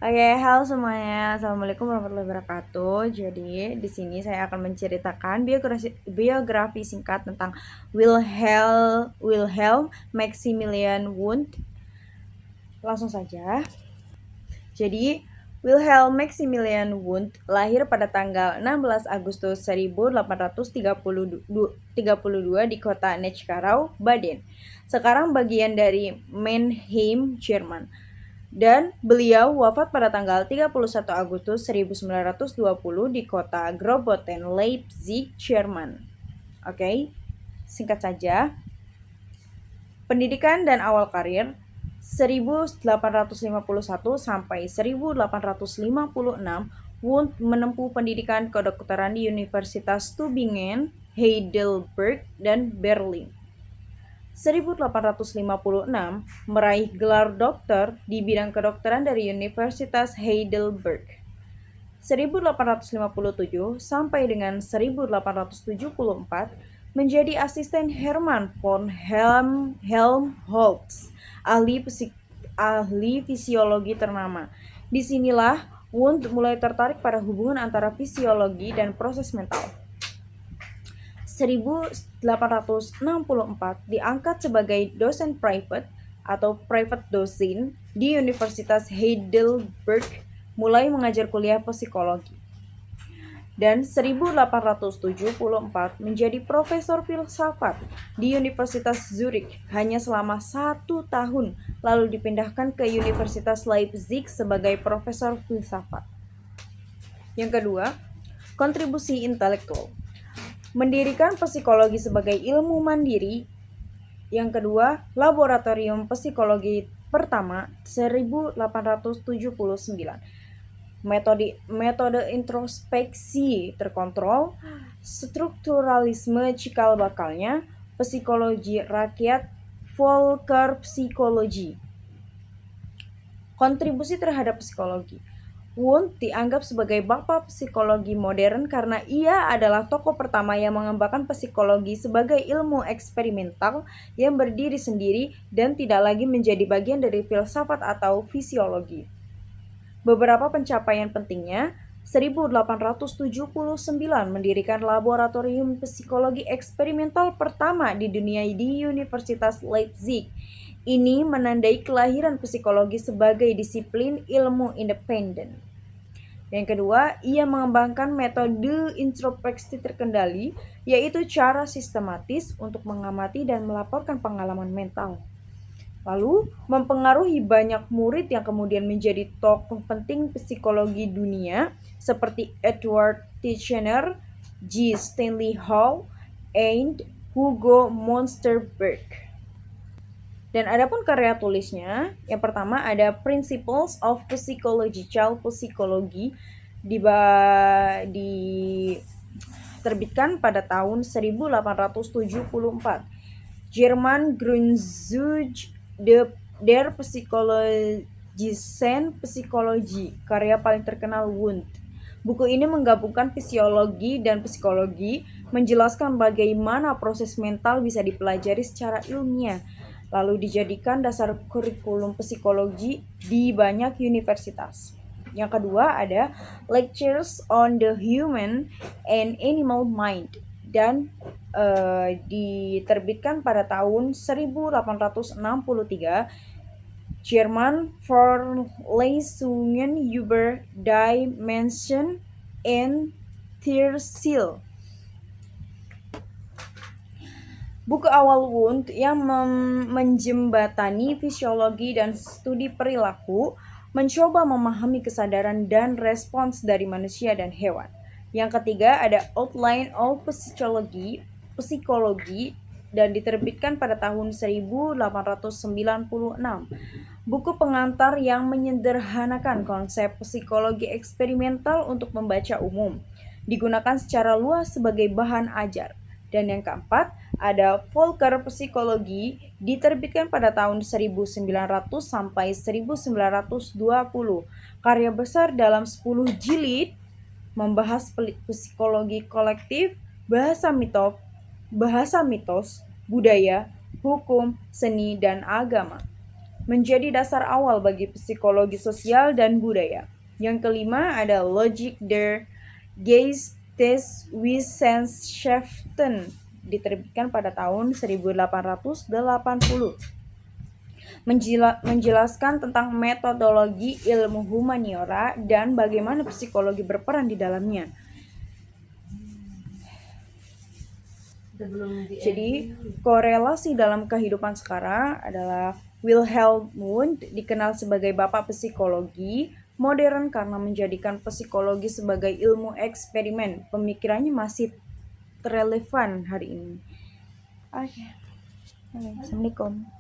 Oke, halo semuanya. Assalamualaikum warahmatullahi wabarakatuh. Jadi, di sini saya akan menceritakan biografi singkat tentang Wilhelm Maximilian Wundt. Langsung saja. Jadi, Wilhelm Maximilian Wundt lahir pada tanggal 16 Agustus 1832 di kota Nechkarau, Baden. Sekarang bagian dari Mannheim, Jerman. Dan beliau wafat pada tanggal 31 Agustus 1920 di kota Groboten, Leipzig, Jerman. Oke, singkat saja. Pendidikan dan awal karir 1851 sampai 1856, Wundt menempuh pendidikan kedokteran di Universitas Tübingen, Heidelberg, dan Berlin. 1856 meraih gelar doktor di bidang kedokteran dari Universitas Heidelberg. 1857 sampai dengan 1874 menjadi asisten Hermann von Helmholtz, ahli fisiologi ternama. Disinilah Wundt mulai tertarik pada hubungan antara fisiologi dan proses mental. 1864 diangkat sebagai dosen private atau private dosen di Universitas Heidelberg, mulai mengajar kuliah psikologi. Dan 1874 menjadi profesor filsafat di Universitas Zurich hanya selama 1 tahun, lalu dipindahkan ke Universitas Leipzig sebagai profesor filsafat. Yang kedua, kontribusi intelektual. Mendirikan psikologi sebagai ilmu mandiri. Yang kedua, laboratorium psikologi pertama 1879. Metode introspeksi terkontrol, strukturalisme cikal bakalnya, psikologi rakyat, Volkerpsychologie. Kontribusi terhadap psikologi. Wundt dianggap sebagai bapak psikologi modern karena ia adalah tokoh pertama yang mengembangkan psikologi sebagai ilmu eksperimental yang berdiri sendiri dan tidak lagi menjadi bagian dari filsafat atau fisiologi. Beberapa pencapaian pentingnya, 1879 mendirikan laboratorium psikologi eksperimental pertama di dunia di Universitas Leipzig. Ini menandai kelahiran psikologi sebagai disiplin ilmu independen. Yang kedua, ia mengembangkan metode introspeksi terkendali, yaitu cara sistematis untuk mengamati dan melaporkan pengalaman mental. Lalu, mempengaruhi banyak murid yang kemudian menjadi tokoh penting psikologi dunia, seperti Edward Titchener, G. Stanley Hall, and Hugo Monsterberg. Dan adapun karya tulisnya, yang pertama ada Principles of Psychological Psychology, diterbitkan pada tahun 1874. German Grundzüge der Psychologischen Psychologie, karya paling terkenal Wundt. Buku ini menggabungkan fisiologi dan psikologi, menjelaskan bagaimana proses mental bisa dipelajari secara ilmiah, lalu dijadikan dasar kurikulum psikologi di banyak universitas. Yang kedua ada Lectures on the Human and Animal Mind, dan diterbitkan pada tahun 1863. Jerman Vorlesungen über die Menschen und Tierziel. Buku awal Wundt yang menjembatani fisiologi dan studi perilaku, mencoba memahami kesadaran dan respons dari manusia dan hewan. Yang ketiga ada Outline of Physiology, dan diterbitkan pada tahun 1896. Buku pengantar yang menyederhanakan konsep psikologi eksperimental untuk membaca umum, digunakan secara luas sebagai bahan ajar. Dan yang keempat ada Volkerpsychologie, diterbitkan pada tahun 1900 sampai 1920. Karya besar dalam 10 jilid, membahas psikologi kolektif, bahasa mitos, budaya, hukum, seni, dan agama. menjadi dasar awal bagi psikologi sosial dan budaya. Yang kelima ada Logik der Geisteswissenschaften, diterbitkan pada tahun 1880. Menjelaskan tentang metodologi ilmu humaniora dan bagaimana psikologi berperan di dalamnya. Jadi, korelasi dalam kehidupan sekarang adalah Wilhelm Wundt dikenal sebagai bapak psikologi modern karena menjadikan psikologi sebagai ilmu eksperimen. Pemikirannya masih relevan hari ini. Oke. Assalamualaikum.